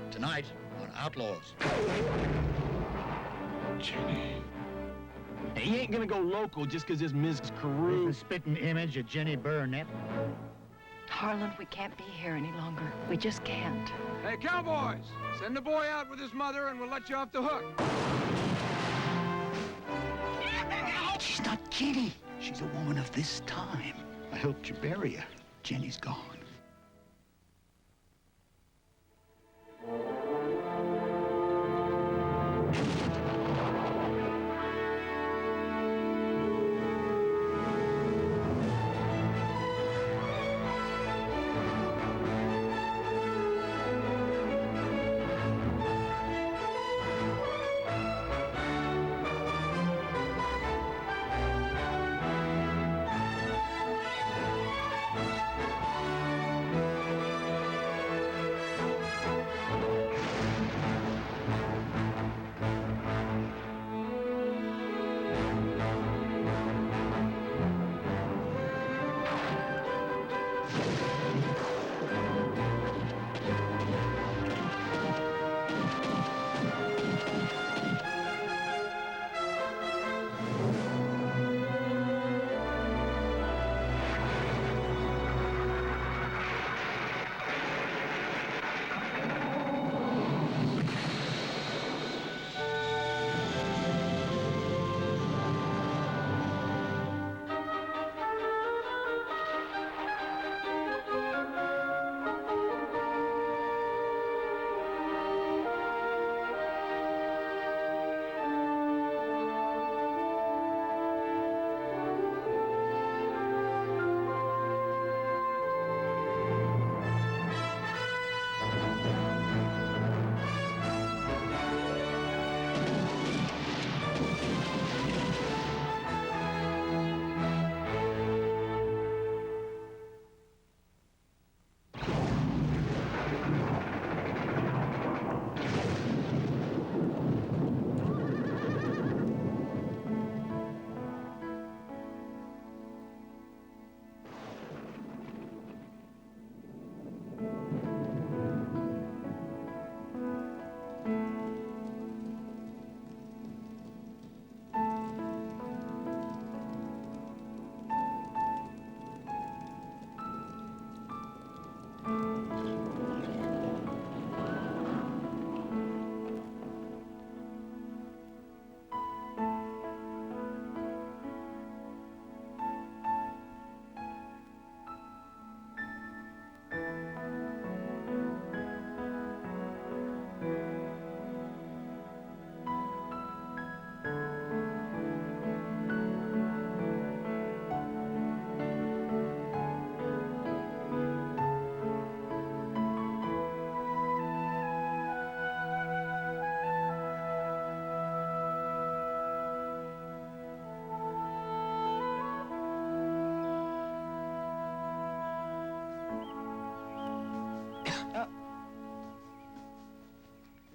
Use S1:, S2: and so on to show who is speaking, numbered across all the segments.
S1: Tonight on Outlaws.
S2: Jenny.
S3: He ain't gonna go local just because it's Miss Carew.
S1: The spitting image of Jenny Burnett.
S4: Harlan, we can't be here any longer. We just can't.
S5: Hey, cowboys! Send the boy out with his mother and we'll let you off the hook.
S1: She's not Jenny. She's a woman of this time. I helped you bury her. Jenny's gone.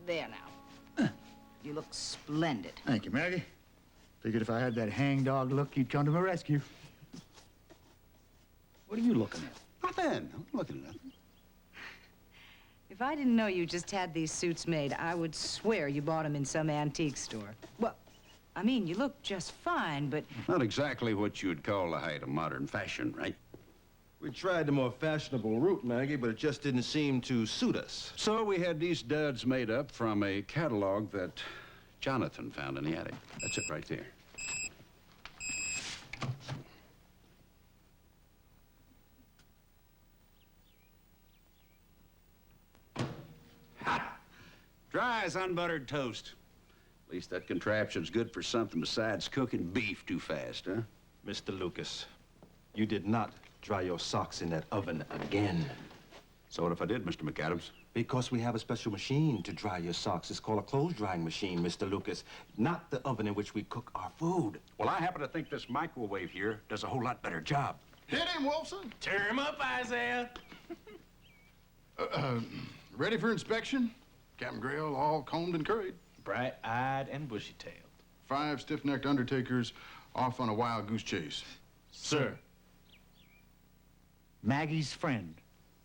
S6: There now. You look splendid.
S1: Thank you, Maggie. Figured if I had that hangdog look, you'd come to my rescue. What are you looking at?
S2: Nothing. I'm looking at nothing.
S6: If I didn't know you just had these suits made, I would swear you bought them in some antique store. Well, I mean, you look just fine, but...
S2: Not exactly what you'd call the height of modern fashion, right?
S7: We tried the more fashionable route, Maggie, but it just didn't seem to suit us.
S2: So we had these duds made up from a catalog that Jonathan found in the attic. That's it right there. Ha! Dry as unbuttered toast. At least that contraption's good for something besides cooking beef too fast, huh?
S7: Mr. Lucas, you did not dry your socks in that oven again.
S2: So what if I did, Mr. McAdams?
S7: Because we have a special machine to dry your socks. It's called a clothes drying machine, Mr. Lucas, not the oven in which we cook our food.
S2: Well, I happen to think this microwave here does a whole lot better job.
S8: Hit him, Wilson.
S3: Tear him up, Isaiah.
S8: Ready for inspection? Captain Grill all combed and curried.
S3: Bright-eyed and bushy-tailed.
S8: 5 stiff-necked undertakers off on a wild goose chase.
S3: Sir.
S1: Maggie's friend,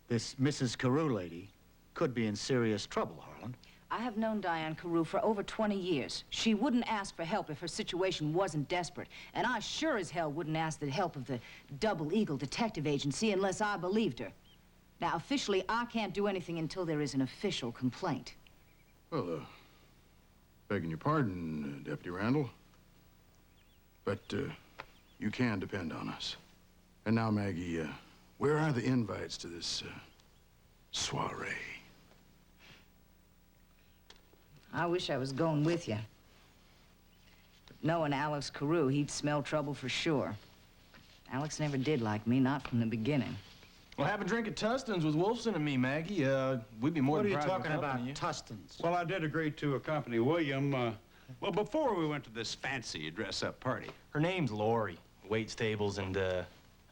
S1: this Mrs. Carew lady, could be in serious trouble, Harlan.
S6: I have known Diane Carew for over 20 years. She wouldn't ask for help if her situation wasn't desperate. And I sure as hell wouldn't ask the help of the Double Eagle Detective Agency unless I believed her. Now, officially, I can't do anything until there is an official complaint.
S8: Well, begging your pardon, Deputy Randall. But, you can depend on us. And now, Maggie, where are the invites to this, soiree?
S6: I wish I was going with you. But knowing Alex Carew, he'd smell trouble for sure. Alex never did like me, not from the beginning.
S3: Well, have a drink at Tustin's with Wolfson and me, Maggie. We'd be more
S1: What are
S3: than
S1: you
S3: proud to
S1: talking about,
S3: accompany you.
S1: Tustin's?
S2: Well, I did agree to accompany William, well, before we went to this fancy dress-up party.
S3: Her name's Lori. Waits tables and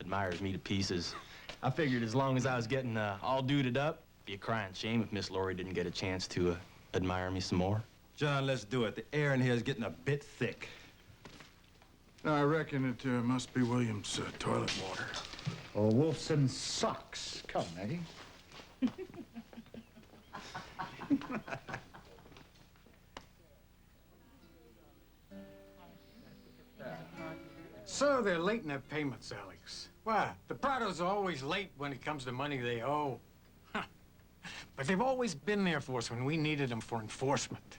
S3: admires me to pieces. I figured as long as I was getting all duded up, it'd be a crying shame if Miss Lori didn't get a chance to admire me some more.
S7: John, let's do it. The air in here is getting a bit thick.
S8: I reckon it must be William's toilet water.
S1: Or Wolfson's socks. Come, Maggie.
S5: So they're late in their payments, Alex. Why? The Prados are always late when it comes to money they owe. Huh. But they've always been there for us when we needed them for enforcement.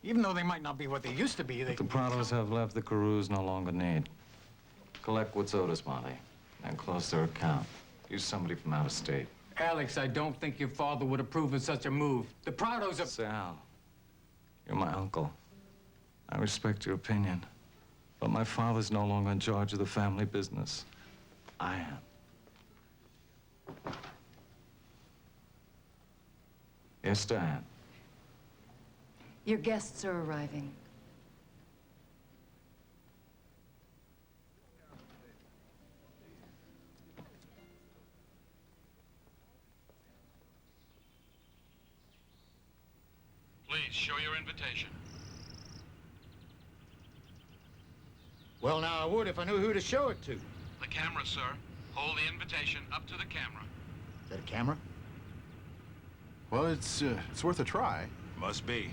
S5: Even though they might not be what they used to be, they...
S9: The Prados have left, the Carews no longer need. Collect what's owed us, Monty, and close their account. Use somebody from out of state.
S5: Alex, I don't think your father would approve of such a move. The Prados are...
S9: Sal, you're my uncle. I respect your opinion. But my father's no longer in charge of the family business. I am. Yes, Diane?
S4: Your guests are arriving.
S10: Please show your invitation.
S1: Well, now, I would if I knew who to show it to. Is
S10: The camera, sir. Hold the invitation up to the camera.
S1: that a camera?
S8: Well, it's worth a try.
S2: Must be.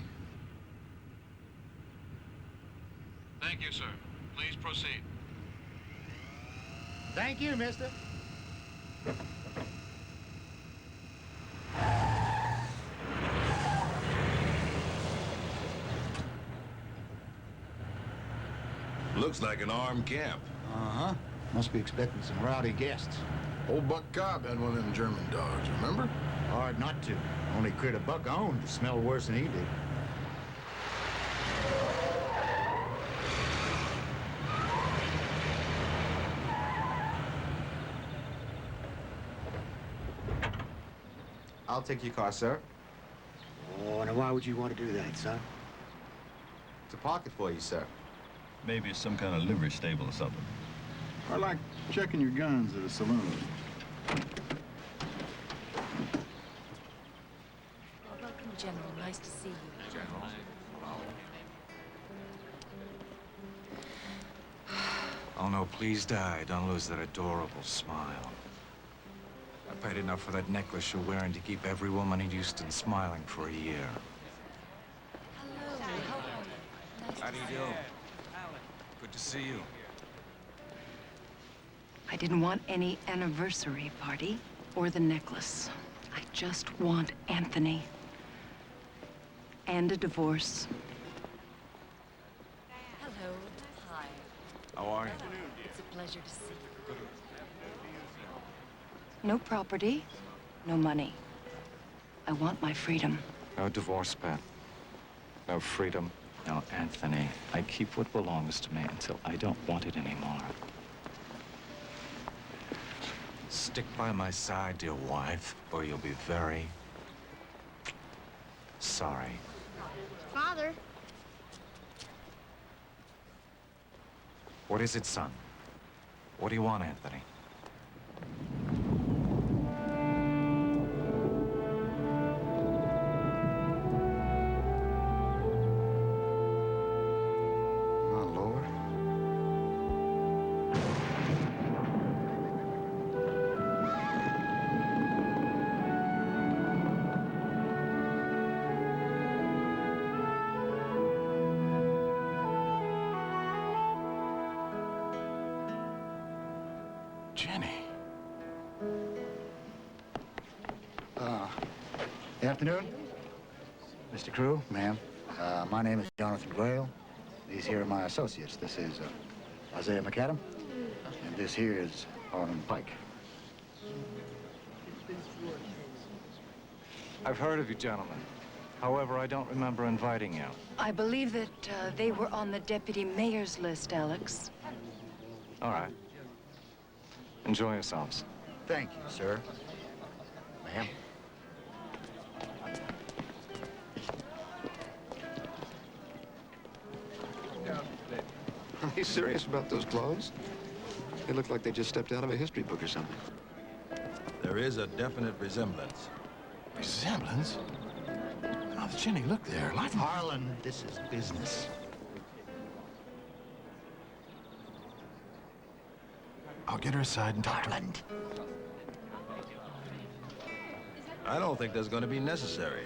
S10: Thank you, sir. Please proceed.
S1: Thank you, mister.
S11: Looks like an armed camp.
S1: Uh-huh. Must be expecting some rowdy guests.
S8: Old Buck Cobb had one of them German dogs, remember?
S1: Hard not to. Only critter Buck owned to smell worse than he did.
S7: I'll take your car, sir.
S1: Oh, now why would you want to do that, son?
S7: To park it for you, sir.
S11: Maybe it's some kind of livery stable or something.
S8: Or like checking your guns at a saloon.
S4: Welcome, General. Nice to see you.
S7: General.
S9: Oh, no, please die. Don't lose that adorable smile. I paid enough for that necklace you're wearing to keep every woman in Houston smiling for a year.
S4: Hello. How are you? Nice
S9: How do you do? Good to see you.
S4: I didn't want any anniversary party or the necklace. I just want Anthony. And a divorce. Hello. Hi.
S9: How are you?
S4: It's a pleasure to see you. No property, no money. I want my freedom.
S9: No divorce, Pat. No freedom, no Anthony. I keep what belongs to me until I don't want it anymore. Stick by my side, dear wife, or you'll be very sorry.
S12: Father.
S9: What is it, son? What do you want, Anthony?
S8: My Lord. Jenny.
S1: Afternoon. Mr. Crew, ma'am. My name is Jonathan Grail. These here are my associates. This is Isaiah McAdam, and this here is Harlan Pike.
S9: I've heard of you gentlemen. However, I don't remember inviting you.
S4: I believe that they were on the deputy mayor's list, Alex.
S9: All right. Enjoy yourselves.
S1: Thank you, sir. Ma'am.
S12: Are you serious about those clothes? They look like they just stepped out of a history book or something.
S11: There is a definite resemblance.
S8: Resemblance? Oh, Jenny, look there.
S1: Harlan, this is business.
S8: I'll get her aside and talk to her.
S1: Harlan.
S11: I don't think that's going to be necessary.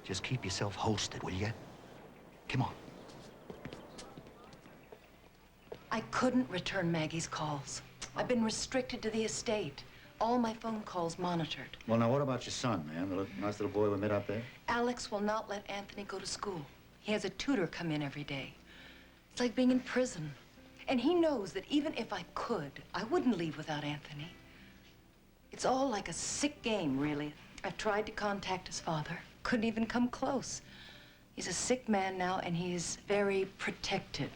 S1: Just keep yourself hosted, will you? Come on.
S4: I couldn't return Maggie's calls. I've been restricted to the estate. All my phone calls monitored.
S1: Well, now, what about your son, man? The nice little boy we met out there?
S4: Alex will not let Anthony go to school. He has a tutor come in every day. It's like being in prison. And he knows that even if I could, I wouldn't leave without Anthony. It's all like a sick game, really. I've tried to contact his father. Couldn't even come close. He's a sick man now, and he's very protected.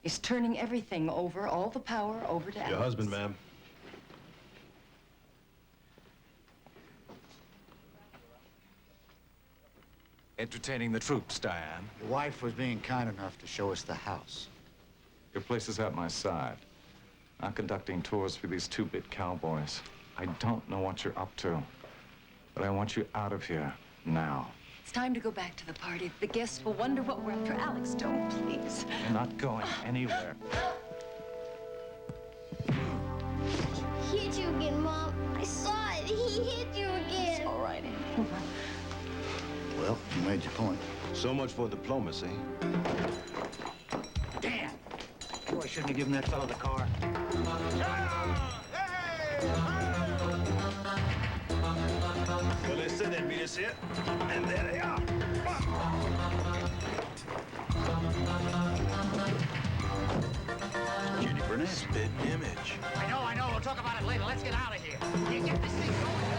S4: He's turning everything over, all the power over to Alex.
S11: Your husband, ma'am.
S9: Entertaining the troops, Diane.
S1: Your wife was being kind enough to show us the house.
S9: Your place is at my side. I'm conducting tours for these two-bit cowboys. I don't know what you're up to, but I want you out of here now.
S4: It's time to go back to the party. The guests will wonder what we're after. Alex, don't, please.
S9: You're not going anywhere.
S13: He hit you again, Mom. I saw it. He hit you again.
S4: It's all right, Andy.
S1: Well, you made your point.
S11: So much for diplomacy.
S1: Damn! Boy, I shouldn't have given that fellow the car.
S11: Well, they said they'd meet us here, and there they are.
S1: Jenny Burnett.
S11: Spit image.
S1: I know. We'll talk about it later. Let's get out of here. Get this thing going.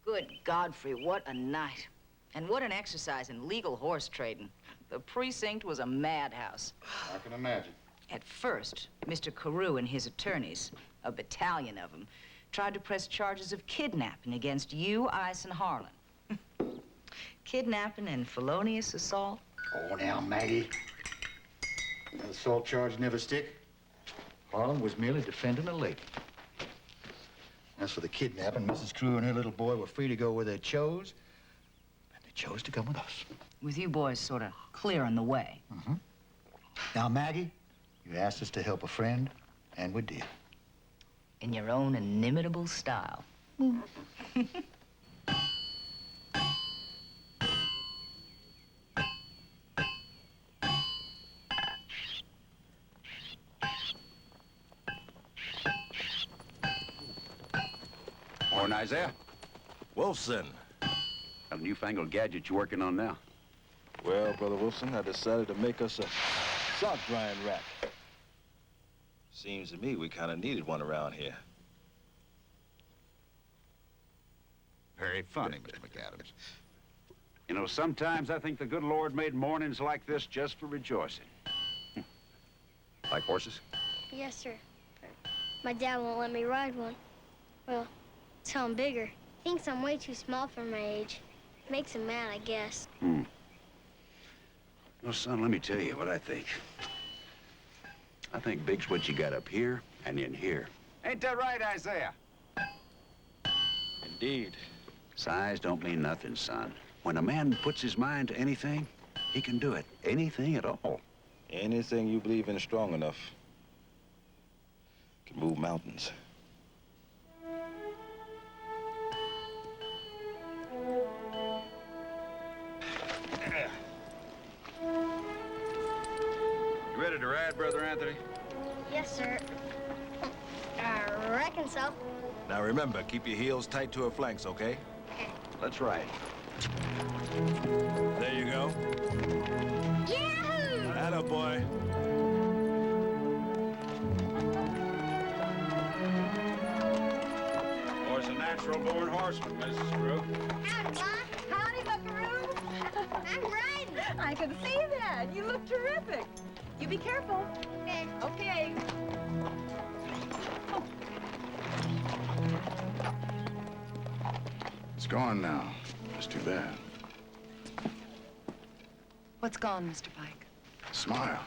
S6: Good Godfrey, what a night. And what an exercise in legal horse trading. The precinct was a madhouse.
S1: I can imagine.
S6: At first, Mr. Carew and his attorneys, a battalion of them, tried to press charges of kidnapping against you, Ice, and Harlan. Kidnapping and felonious assault?
S1: Oh, now, Maggie. That assault charge never stick. Harlan was merely defending a lady. As for the kidnapping, Mrs. Crew and her little boy were free to go where they chose, and they chose to come with us.
S6: With you boys sort of clearing the way.
S1: Mm-hmm. Now, Maggie, you asked us to help a friend, and we did.
S6: In your own inimitable style.
S2: Morning, Isaiah.
S11: Wolfson.
S2: Got a newfangled gadget you're working on now.
S11: Well, Brother Wolfson, I decided to make us a sock drying rack. Seems to me we kind of needed one around here.
S2: Very funny, Mr. McAdams. You know, sometimes I think the good Lord made mornings like this just for rejoicing. Like horses?
S13: Yes, sir. But my dad won't let me ride one. Well, tell him bigger. thinks I'm way too small for my age. Makes him mad, I guess.
S2: Well, son, let me tell you what I think. I think big's what you got up here and in here. Ain't that right, Isaiah?
S11: Indeed.
S2: Size don't mean nothing, son. When a man puts his mind to anything, he can do it. Anything at all.
S11: Anything you believe in strong enough can move mountains.
S2: You ready to ride, Brother Anthony?
S13: Yes, sir. I reckon so.
S11: Now remember, keep your heels tight to her flanks, okay?
S2: Let's ride.
S11: There you go.
S13: Yahoo!
S11: Atta boy.
S2: Boy's a natural-born horseman, Mrs. Screw.
S13: Howdy, Ma.
S4: Howdy, Buckaroo.
S13: I'm riding.
S4: I can see that. You look terrific. You be careful.
S13: Okay.
S4: Okay.
S8: It's gone now. That's too bad.
S4: What's gone, Mr. Pike?
S8: Smile.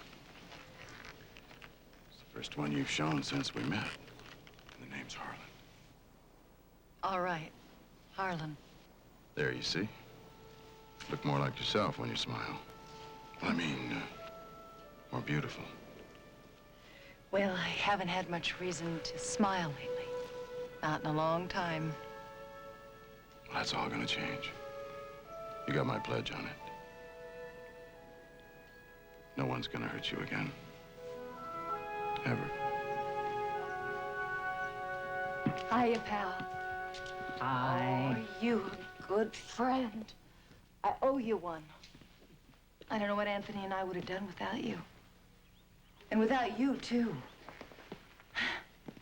S8: It's the first one you've shown since we met. And the name's Harlan.
S4: All right. Harlan.
S8: There, you see? Look more like yourself when you smile. I mean, more beautiful.
S4: Well, I haven't had much reason to smile lately. Not in a long time.
S8: Well, that's all gonna change. You got my pledge on it. No one's gonna hurt you again. Ever.
S4: Hiya, pal.
S6: Hi.
S4: Oh, you a good friend. I owe you one. I don't know what Anthony and I would have done without you. And without you, too.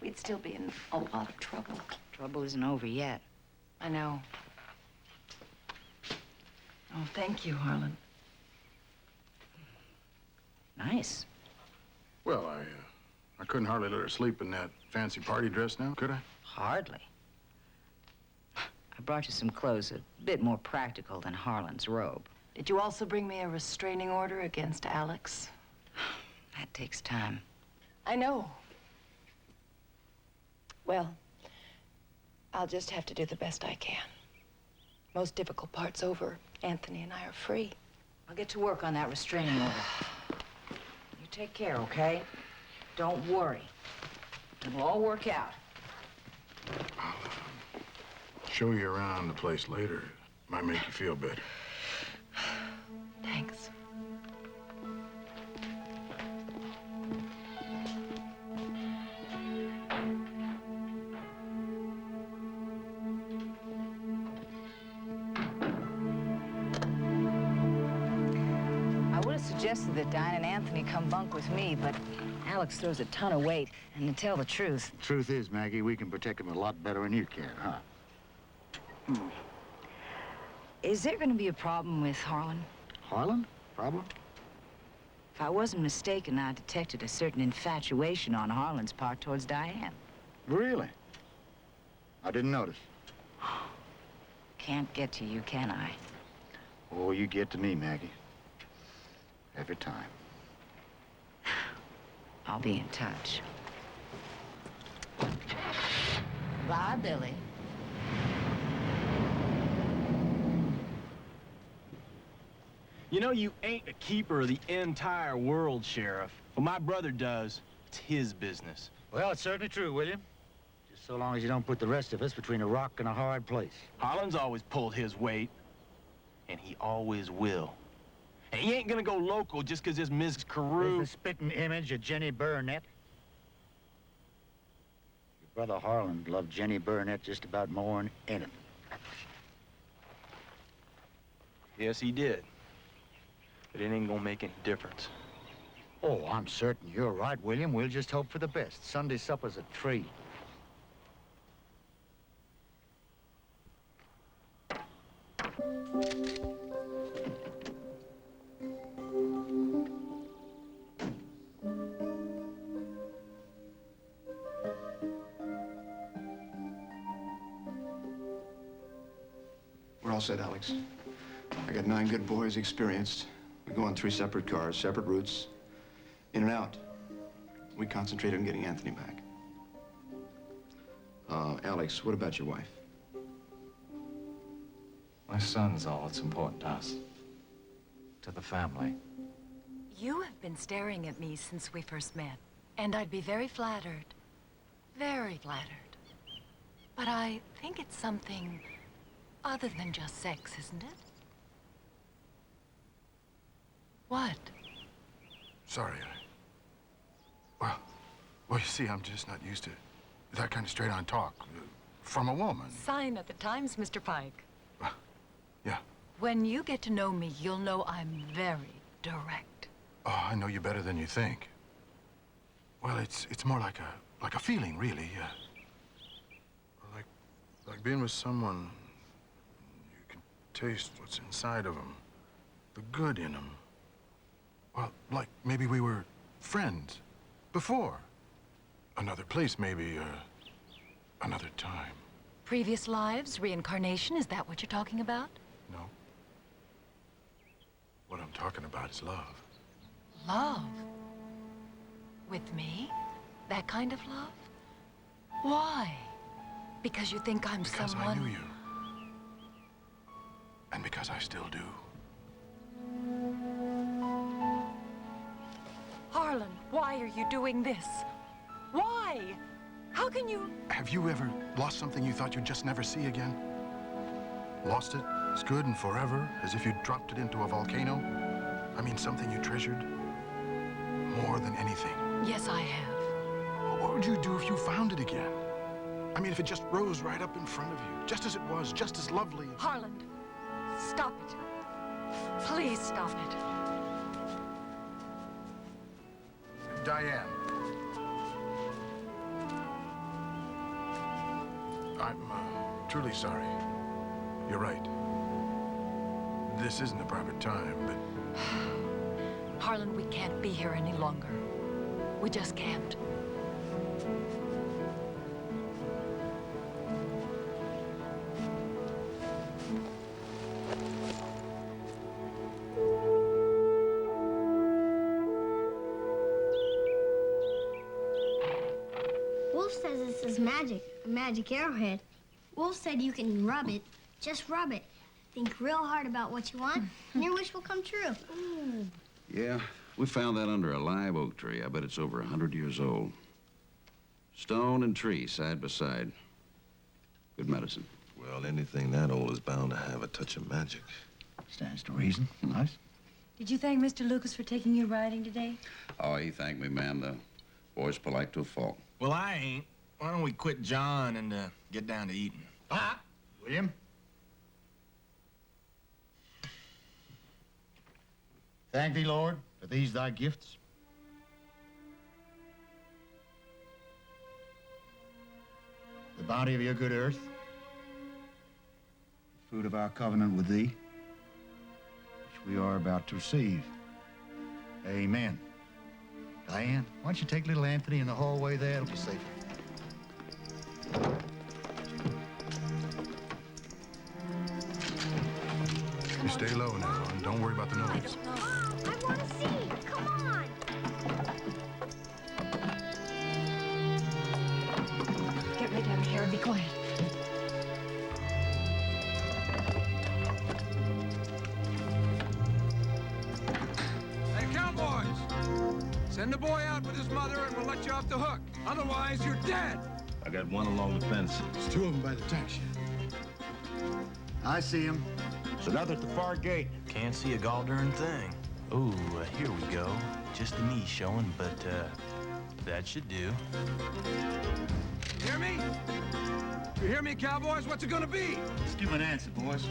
S4: We'd still be in a lot of trouble.
S6: Trouble isn't over yet.
S4: I know. Oh, thank you, Harlan.
S6: Nice.
S8: Well, I couldn't hardly let her sleep in that fancy party dress now, could I?
S6: Hardly. I brought you some clothes a bit more practical than Harlan's robe.
S4: Did you also bring me a restraining order against Alex?
S6: That takes time.
S4: I know. Well, I'll just have to do the best I can. Most difficult part's over. Anthony and I are free.
S6: I'll get to work on that restraining order. You take care, okay? Don't worry. It'll all work out.
S8: I'll show you around the place later. Might make you feel better.
S4: Thanks.
S6: I would have suggested that Diane and Anthony come bunk with me, but Alex throws a ton of weight. And to tell the truth...
S1: Truth is, Maggie, we can protect him a lot better than you can, huh?
S6: Is there going to be a problem with Harlan?
S1: Harlan? Problem?
S6: If I wasn't mistaken, I detected a certain infatuation on Harlan's part towards Diane.
S1: Really? I didn't notice.
S6: Can't get to you, can I?
S1: Oh, you get to me, Maggie. Every time.
S6: I'll be in touch. Bye, Billy.
S3: You know, you ain't a keeper of the entire world, Sheriff. Well, my brother does. It's his business.
S1: Well, it's certainly true, William. Just so long as you don't put the rest of us between a rock and a hard place.
S3: Harlan's always pulled his weight, and he always will. And he ain't gonna go local just 'cause this Mrs. Carew...
S1: There's the spitting image of Jenny Burnett. Your brother Harlan loved Jenny Burnett just about more than anything.
S3: Yes, he did. But it ain't gonna make any difference.
S1: Oh, I'm certain you're right, William. We'll just hope for the best. Sunday supper's a treat.
S12: said, Alex. I got 9 good boys, experienced. We go on 3 separate cars, separate routes, in and out. We concentrate on getting Anthony back. Alex, what about your wife?
S9: My son's all that's important to us. To the family.
S4: You have been staring at me since we first met, and I'd be very flattered. Very flattered. But I think it's something other than just sex, isn't it? What?
S8: Sorry. Well, you see, I'm just not used to that kind of straight-on talk from a woman.
S4: Sign of the times, Mr. Pike.
S8: Yeah.
S4: When you get to know me, you'll know I'm very direct.
S8: Oh, I know you better than you think. Well, it's more like a feeling, really. Like being with someone, you can taste what's inside of them, the good in them. Well, like maybe we were friends before. Another place, maybe, another time.
S4: Previous lives, reincarnation, is that what you're talking about?
S8: No. What I'm talking about is love.
S4: Love? With me? That kind of love? Why? Because you think I'm
S8: because
S4: someone...
S8: I knew you. And because I still do.
S4: Harlan, why are you doing this? Why? How can you...
S8: Have you ever lost something you thought you'd just never see again? Lost it as good and forever, as if you'd dropped it into a volcano? I mean, something you treasured more than anything.
S4: Yes, I have.
S8: What would you do if you found it again? I mean, if it just rose right up in front of you, just as it was, just as lovely.
S4: Harlan, stop it. Please stop it.
S8: Diane. I'm truly sorry. You're right. This isn't the proper time, but...
S4: Harlan, we can't be here any longer. We just can't.
S13: Wolf says this is magic, a magic arrowhead. Wolf said you can rub it, just rub it. Think real hard about what you want, and your wish will come true. Ooh.
S2: Yeah, we found that under a live oak tree. I bet it's over 100 years old. Stone and tree, side by side. Good medicine.
S7: Well, anything that old is bound to have a touch of magic.
S1: Stands to reason. Nice.
S4: Did you thank Mr. Lucas for taking you riding today?
S2: Oh, he thanked me, ma'am. The boy's polite to a fault.
S3: Well, I ain't. Why don't we quit John and get down to eating?
S1: William? Thank thee, Lord, for these thy gifts. The bounty of your good earth, the fruit of our covenant with thee, which we are about to receive. Amen. Diane, why don't you take little Anthony in the hallway there? It'll be safer.
S8: You stay low now, and don't worry about the noise.
S13: Mom, I want to see. Come on.
S4: Get right down here and be quiet.
S10: Hey, cowboys! Send the boy out with his mother and we'll let you off the hook. Otherwise, you're dead.
S7: I got one along the fence.
S8: There's 2 of them by the tack shed.
S1: I see him.
S3: There's another at the far gate. Can't see a gall darn thing. Ooh, here we go. Just the knee showing, but that should do.
S10: You hear me? You hear me, cowboys? What's it gonna be?
S1: Let's give him an answer, boys.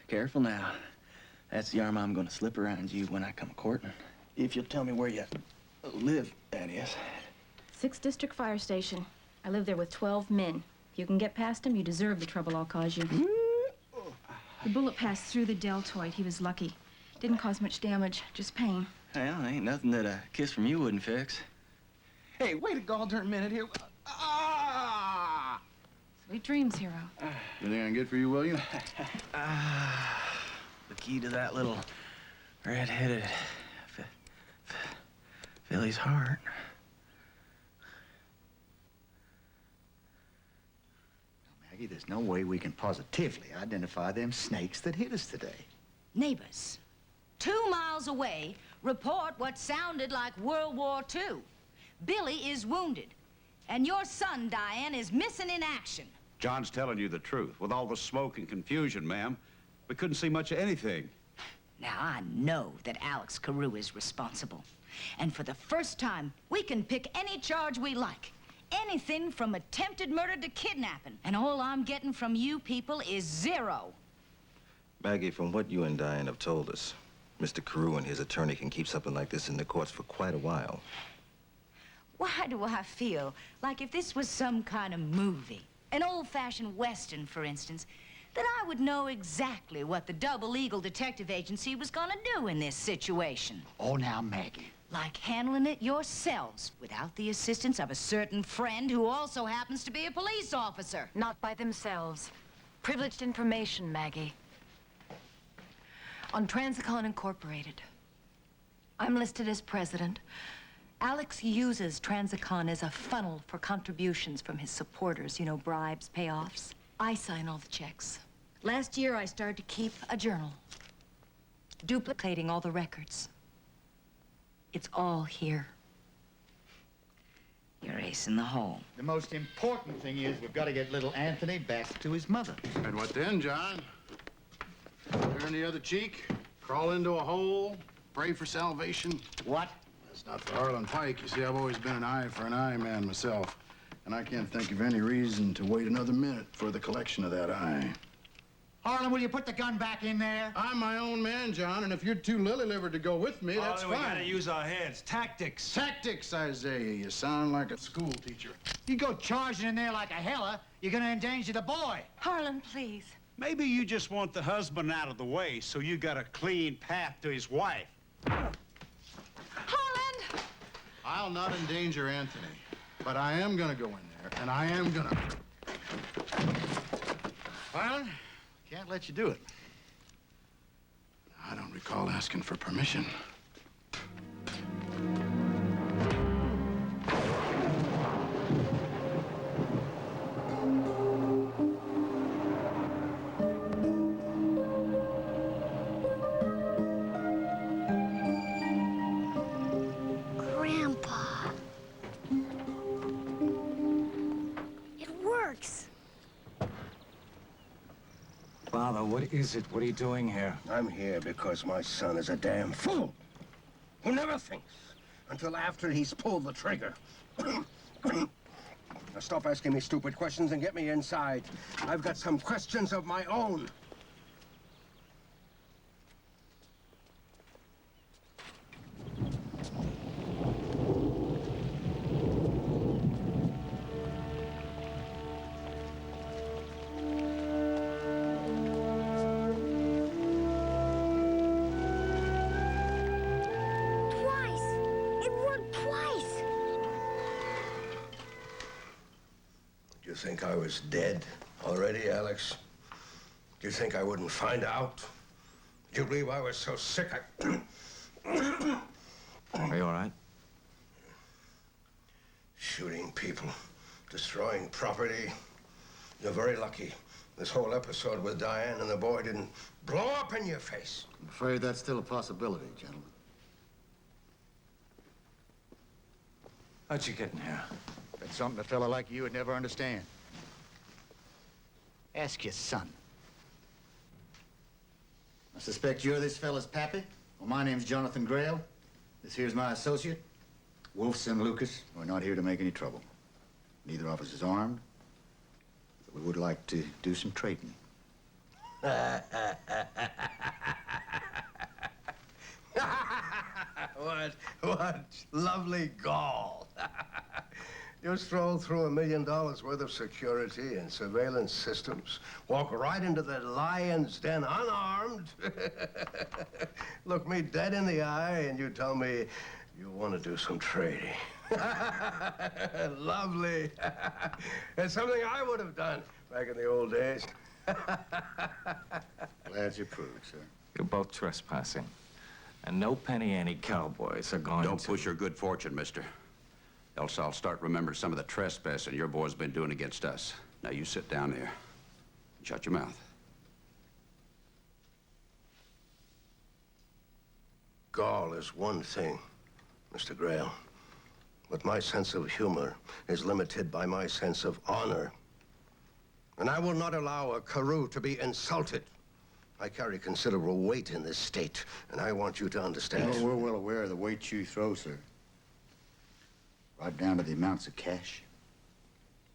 S14: Careful now. That's the arm I'm gonna slip around you when I come courting. If you'll tell me where you live, that is.
S15: 6th District Fire Station. I live there with 12 men. If you can get past him, you deserve the trouble I'll cause you. The bullet passed through the deltoid. He was lucky. Didn't cause much damage, just pain.
S14: Well, ain't nothing that a kiss from you wouldn't fix. Hey, wait a gall-darn minute here. Ah!
S15: Sweet dreams, hero.
S8: Anything I can get for you, William?
S14: The key to that little red-headed filly's heart.
S1: Maggie, there's no way we can positively identify them snakes that hit us today.
S6: Neighbors, 2 miles away, report what sounded like World War II. Billy is wounded, and your son, Diane, is missing in action.
S2: John's telling you the truth. With all the smoke and confusion, ma'am, we couldn't see much of anything.
S6: Now, I know that Alex Carew is responsible. And for the first time, we can pick any charge we like. Anything from attempted murder to kidnapping. And all I'm getting from you people is 0.
S7: Maggie, from what you and Diane have told us, Mr. Carew and his attorney can keep something like this in the courts for quite a while.
S6: Why do I feel like if this was some kind of movie, an old-fashioned Western, for instance, that I would know exactly what the Double Eagle Detective Agency was gonna do in this situation?
S1: Oh, now, Maggie.
S6: Like handling it yourselves without the assistance of a certain friend who also happens to be a police officer.
S4: Not by themselves. Privileged information, Maggie. On Transicon Incorporated. I'm listed as president. Alex uses Transicon as a funnel for contributions from his supporters, you know, bribes, payoffs. I sign all the checks. Last year, I started to keep a journal, duplicating all the records. It's all here.
S6: You're ace in the hole.
S1: The most important thing is we've got to get little Anthony back to his mother.
S8: And what then, John? Turn the other cheek, crawl into a hole, pray for salvation?
S1: What?
S8: That's not for Harlan Pike. You see, I've always been an eye for an eye man myself. And I can't think of any reason to wait another minute for the collection of that eye.
S1: Harlan, will you put the gun back in there?
S8: I'm my own man, John, and if you're too lily-livered to go with me, that's fine.
S16: We gotta use our heads. Tactics.
S8: Tactics, Isaiah. You sound like a school teacher.
S1: You go charging in there like a hella, you're gonna endanger the boy.
S4: Harlan, please.
S2: Maybe you just want the husband out of the way so you got a clean path to his wife.
S4: Harlan!
S8: I'll not endanger Anthony, but I am gonna go in there, and I am gonna...
S1: Harlan, can't let you do it.
S8: I don't recall asking for permission.
S13: Grandpa. It works.
S9: Father, what is it? What are you doing here?
S17: I'm here because my son is a damn fool who never thinks until after he's pulled the trigger. Now stop asking me stupid questions and get me inside. I've got some questions of my own. Do you think I was dead already, Alex? Do you think I wouldn't find out? Do you believe I was so sick
S9: Are you all right?
S17: Shooting people, destroying property. You're very lucky. This whole episode with Diane and the boy didn't blow up in your face.
S1: I'm afraid that's still a possibility, gentlemen.
S9: How'd you get in here?
S1: That's something a fella like you would never understand. Ask your son. I suspect you're this fella's pappy. Well, my name's Jonathan Grail. This here's my associate, Wolfson Lucas. We're not here to make any trouble. Neither of us is armed. We would like to do some trading.
S17: What lovely gall. You stroll through $1 million worth of security and surveillance systems, walk right into the lion's den unarmed, look me dead in the eye, and you tell me you want to do some trading. Lovely. It's something I would have done back in the old days.
S1: Glad you approve, sir.
S9: You're both trespassing. And no penny-ante cowboys are going
S2: Don't
S9: to...
S2: push your good fortune, mister. Else I'll start remembering some of the trespassing your boy's been doing against us. Now you sit down there and shut your mouth.
S17: Gall is one thing, Mr. Grail. But my sense of humor is limited by my sense of honor. And I will not allow a Carew to be insulted. I carry considerable weight in this state, and I want you to understand.
S1: Well, we're well aware of the weight you throw, sir. Right down to the amounts of cash,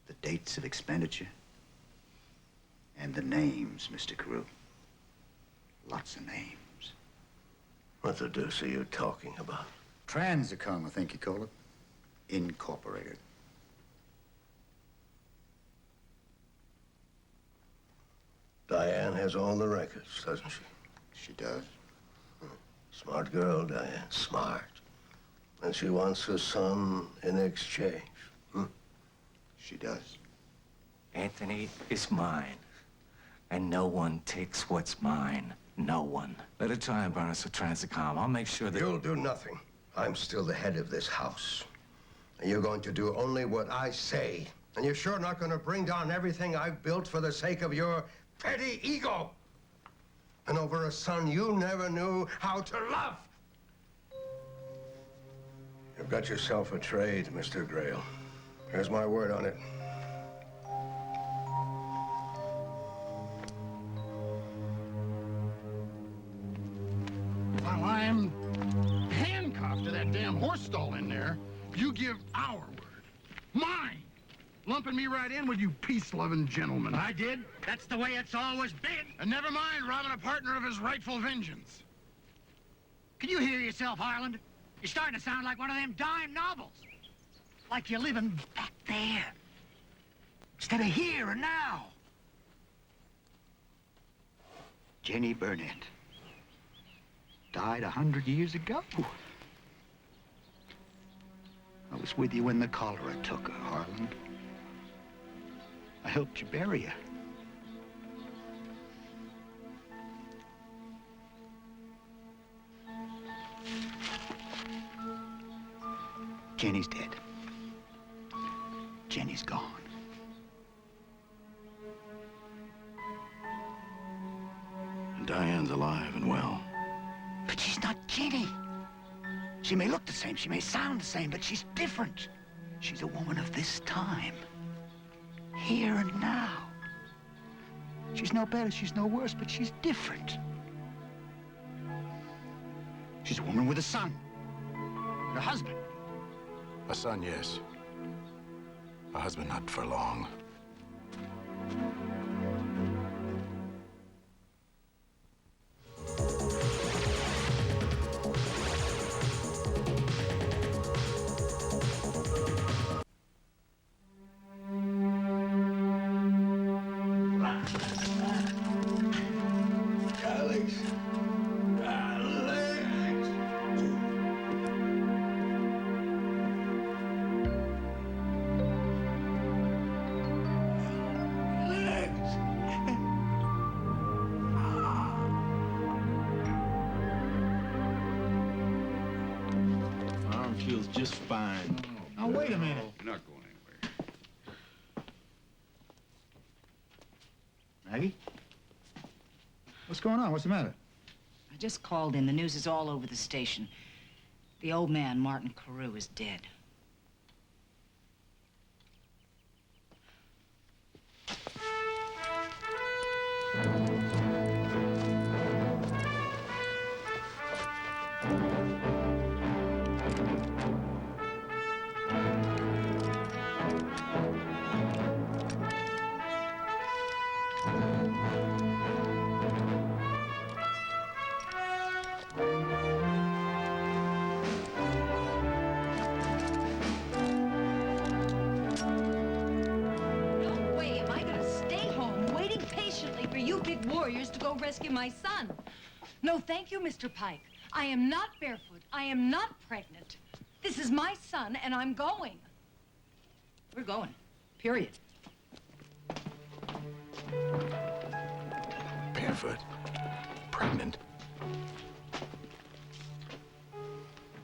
S1: the dates of expenditure, and the names, Mr. Carew. Lots of names.
S17: What the deuce are you talking about?
S1: Transicom, I think you call it. Incorporated.
S17: Diane has all the records, doesn't she?
S1: She does.
S17: Smart girl, Diane. Smart. And she wants her son in exchange.
S1: She does.
S9: Anthony is mine. And no one takes what's mine. No one. Let it try and burn us with Transicom. I'll make sure that...
S17: You'll do nothing. I'm still the head of this house. And you're going to do only what I say. And you're sure not going to bring down everything I've built for the sake of your petty ego. And over a son you never knew how to love. You've got yourself a trade, Mr. Grail. Here's my word on it.
S8: While I'm handcuffed to that damn horse stall in there, you give our word. Mine! Lumping me right in with you peace-loving gentlemen.
S18: I did. That's the way it's always been.
S8: And never mind robbing a partner of his rightful vengeance.
S18: Can you hear yourself, Harland? You're starting to sound like one of them dime novels. Like you're living back there. Instead of here and now.
S1: Jenny Burnett. Died 100 years ago. I was with you when the cholera took her, Harland. I helped you bury her. Jenny's dead. Jenny's gone.
S8: And Diane's alive and well.
S18: But she's not Jenny. She may look the same, she may sound the same, but she's different.
S1: She's a woman of this time. Here and now. She's no better, she's no worse, but she's different. She's a woman with a son. And a husband.
S8: A son, yes. A husband, not for long.
S3: Arm feels just fine.
S1: Now, wait a minute.
S2: You're not going anywhere.
S1: Maggie? What's going on? What's the matter?
S6: I just called in. The news is all over the station. The old man, Martin Carew, is dead.
S4: warriors to go rescue my son. No, thank you, Mr. Pike. I am not barefoot. I am not pregnant. This is my son, and I'm going. We're going, period.
S8: Barefoot? Pregnant?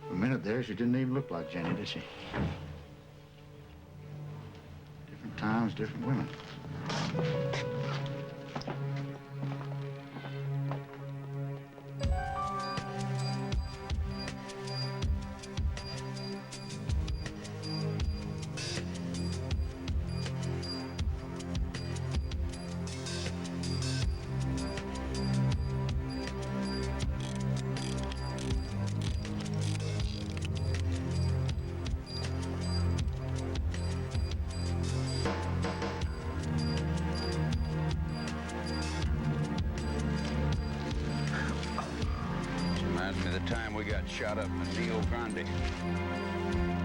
S1: For a minute there, she didn't even look like Jenny, did she? Different times, different women.
S2: Reminds me of the time we got shot up in Rio Grande.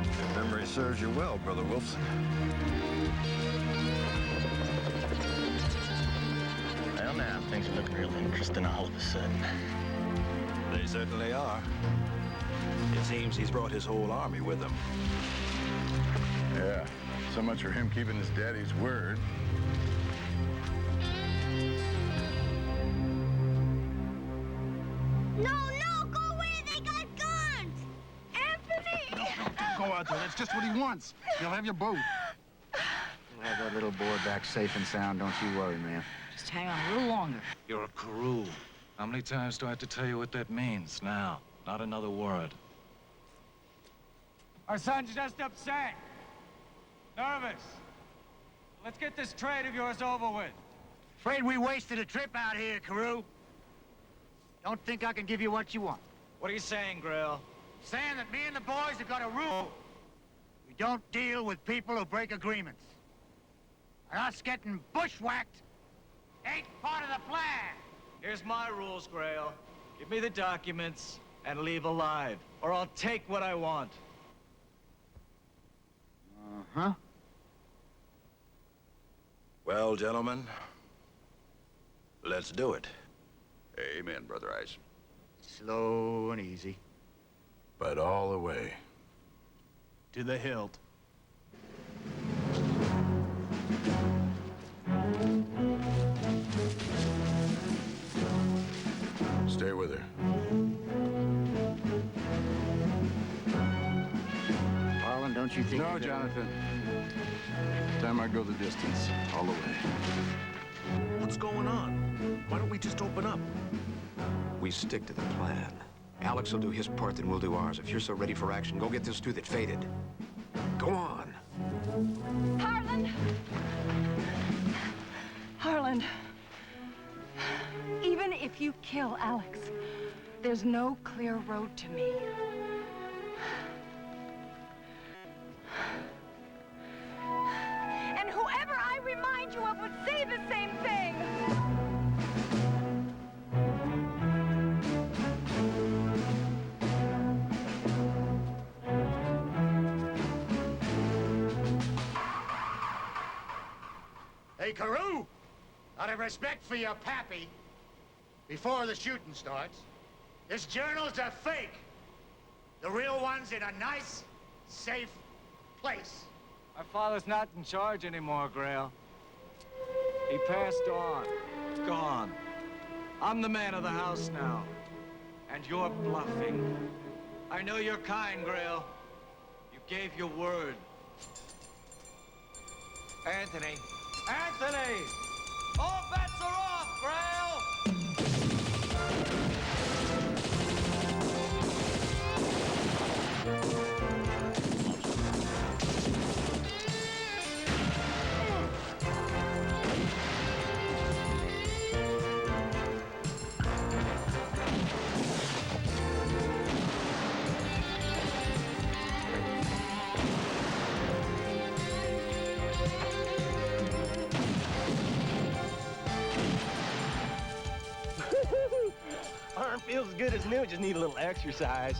S11: If memory serves you well, Brother Wolfson.
S3: Well, now, things are looking real interesting all of a sudden.
S11: They certainly are. It seems he's brought his whole army with him.
S8: Yeah, so much for him keeping his daddy's word.
S13: No, go away! They got guns! Anthony!
S8: Go out there. That's just what he wants. You'll have your boat.
S1: We'll have that little boy back safe and sound. Don't you worry, man.
S6: Just hang on a little longer.
S9: You're a Karoo. How many times do I have to tell you what that means? Now, not another word.
S5: Our son's just upset. Nervous. Let's get this trade of yours over with.
S18: Afraid we wasted a trip out here, Carew. Don't think I can give you what you want.
S5: What are you saying, Grail?
S18: Saying that me and the boys have got a rule. We don't deal with people who break agreements. And us getting bushwhacked ain't part of the plan.
S5: Here's my rules, Grail. Give me the documents and leave alive, or I'll take what I want.
S1: Uh-huh.
S11: Well, gentlemen, let's do it.
S2: Amen, Brother Ice.
S1: Slow and easy.
S8: But all the way.
S3: To the hilt.
S8: Stay with her.
S1: Harlan, don't you think...
S8: No, Jonathan. Time I go the distance, all the way.
S17: What's going on? Why don't we just open up? We stick to the plan. Alex will do his part, then we'll do ours. If you're so ready for action, go get this tooth that faded. Go on.
S4: Harlan! Harlan, even if you kill Alex, there's no clear road to me. And whoever I remind you of would say the same thing.
S18: Hey, Carew! Out of respect for your pappy, before the shooting starts, this journal's a fake. The real one's in a nice, safe place.
S5: Our father's not in charge anymore, Grail. He passed on. Gone. I'm the man of the house now. And you're bluffing. I know you're kind, Grail. You gave your word. Anthony! Anthony! All bets are off, Grail!
S3: Arm feels as good as new, just need a little exercise.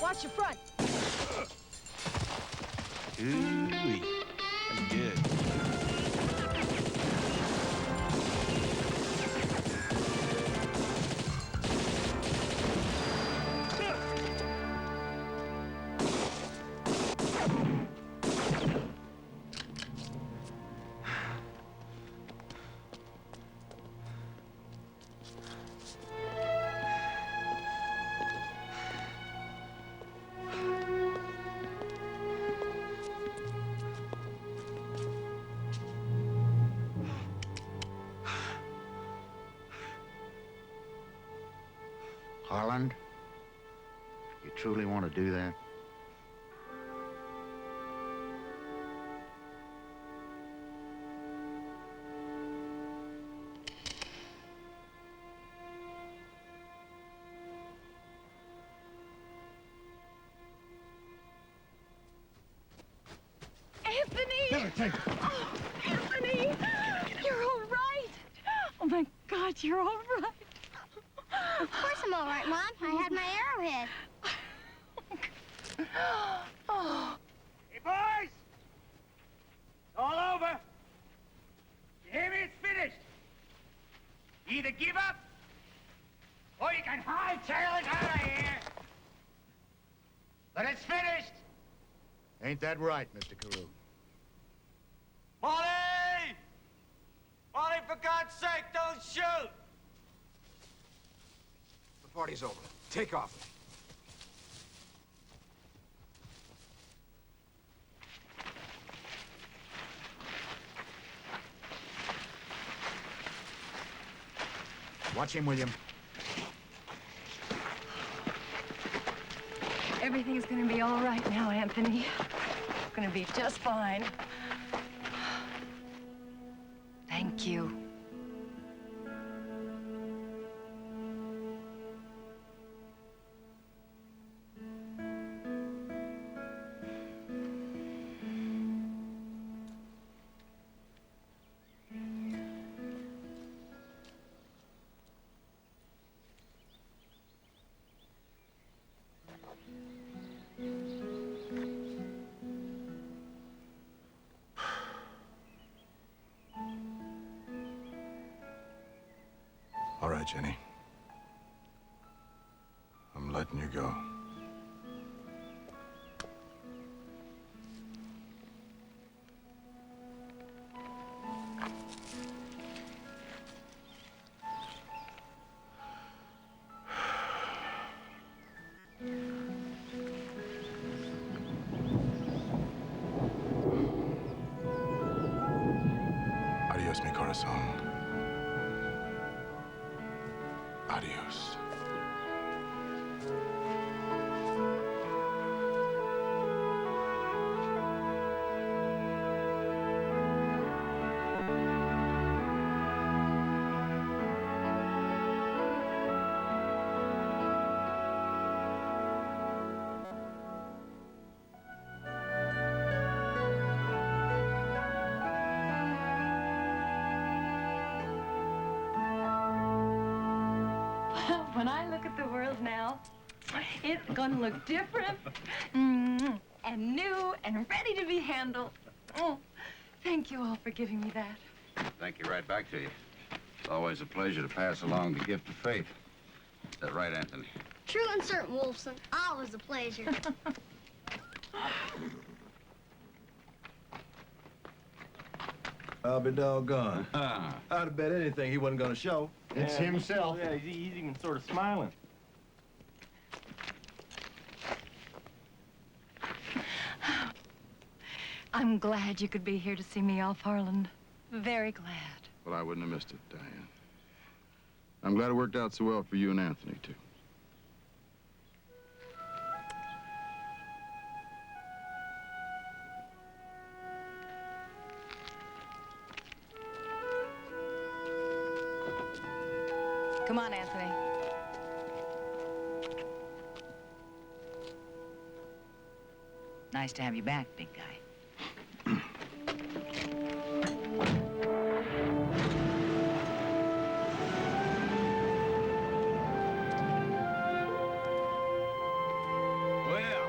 S4: Watch your front.
S3: Ooh-wee. That's good.
S1: Harland, you truly want to do that?
S15: Anthony!
S8: Never take it.
S15: Oh, Anthony! You're all right. Oh, my God, you're all right.
S13: Of course I'm all right, Mom. I had my arrowhead.
S15: Oh.
S18: Hey, boys! It's all over. You hear me? It's finished. You either give up, or you can hightail it out of here. But it's finished.
S1: Ain't that right, Mr. Carew?
S19: Molly! Molly, for God's sake, don't shoot!
S10: The party's over. Take off.
S1: Watch him, William.
S4: Everything's gonna be all right now, Anthony. It's gonna be just fine. Thank you.
S8: All right, Jenny. I'm letting you go. Adios, mi corazón. Adios.
S4: When I look at the world now, it's gonna look different and new and ready to be handled. Oh, thank you all for giving me that.
S2: Thank you right back to you. It's always a pleasure to pass along the gift of faith. Is that right, Anthony?
S13: True and certain, Wolfson. Always a pleasure.
S7: I'll be doggone. I'd have bet anything he wasn't gonna show.
S1: It's himself.
S3: Yeah, he's even sort of smiling.
S4: I'm glad you could be here to see me off, Harland. Very glad.
S8: Well, I wouldn't have missed it, Diane. I'm glad it worked out so well for you and Anthony, too.
S4: Come on, Anthony.
S20: Nice to have you back, big guy.
S3: Well,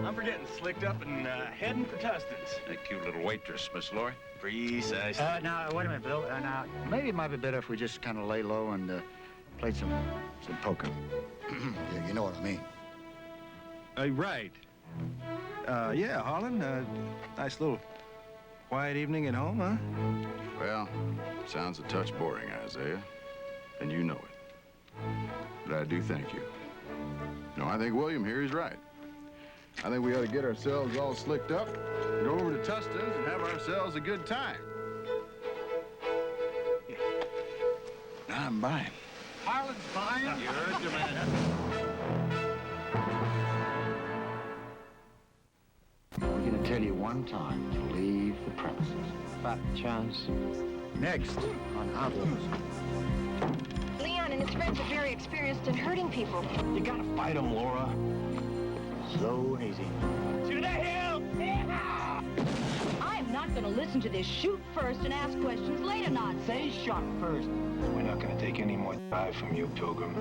S3: I'm for getting slicked up and heading for Tustin's.
S2: That cute little waitress, Miss Laurie.
S3: Precisely.
S1: Now, wait a minute, Bill. Now, maybe it might be better if we just kind of lay low and played some poker. Yeah, you know what I mean.
S7: Right. Yeah, Harlan. Nice little quiet evening at home, huh?
S8: Well, sounds a touch boring, Isaiah, and you know it. But I do thank you. No, I think William here is right. I think we ought to get ourselves all slicked up, go over to Tustin's, and have ourselves a good time. Now I'm buying.
S5: Harlan's buying?
S2: You heard your man.
S1: We're going to tell you one time to leave the premises.
S14: Fat chance.
S1: Next on Outlaws.
S21: Leon and his friends are very experienced in hurting people.
S14: You gotta fight him, Laura.
S1: Slow and easy.
S21: To the hill!
S6: I am not gonna listen to this shoot first and ask questions later nonsense.
S14: Say shot first.
S17: We're not gonna take any more dive from you, Pilgrim.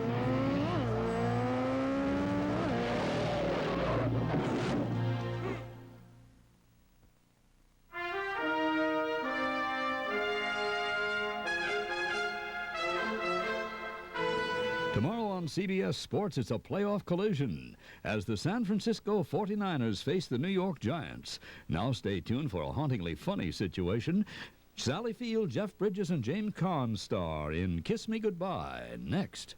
S22: Tomorrow on CBS Sports, it's a playoff collision as the San Francisco 49ers face the New York Giants. Now stay tuned for a hauntingly funny situation. Sally Field, Jeff Bridges, and James Caan star in Kiss Me Goodbye next.